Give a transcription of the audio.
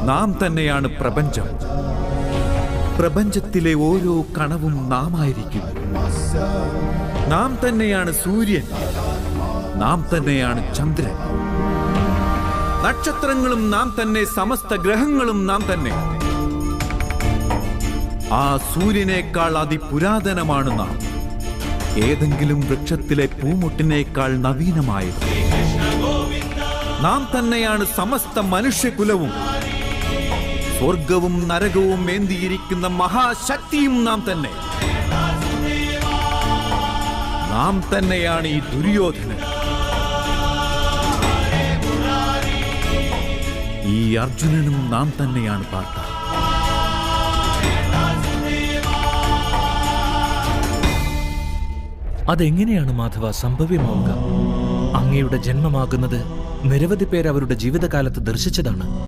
നാം തന്നെയാണ് പ്രപഞ്ചം. പ്രപഞ്ചത്തിലെ ഓരോ കണവും നാം ആയിരിക്കും. നാം തന്നെയാണ് സൂര്യൻ, നാം തന്നെയാണ് ചന്ദ്രൻ. നക്ഷത്രങ്ങളും നാം തന്നെ, സമസ്ത ഗ്രഹങ്ങളും നാം തന്നെ. ആ സൂര്യനേക്കാൾ അതിപുരാതനമാണ് നാം. ഏതെങ്കിലും വൃക്ഷത്തിലെ പൂമുട്ടിനേക്കാൾ നവീനമായത്. നാം തന്നെയാണ് സമസ്ത മനുഷ്യകുലവും. സ്വർഗവും നരകവും ഏന്തിയിരിക്കുന്ന മഹാശക്തിയും നാം തന്നെ. നാം തന്നെയാണ് ഈ ദുര്യോധനൻ. ഈ അർജുനനും നാം തന്നെയാണ് പാർത്ത. അതെങ്ങനെയാണ് മാധവ സംഭവ്യമാവുക? അങ്ങയുടെ ജന്മമാകുന്നത് നിരവധി പേർ അവരുടെ ജീവിതകാലത്ത് ദർശിച്ചതാണ്.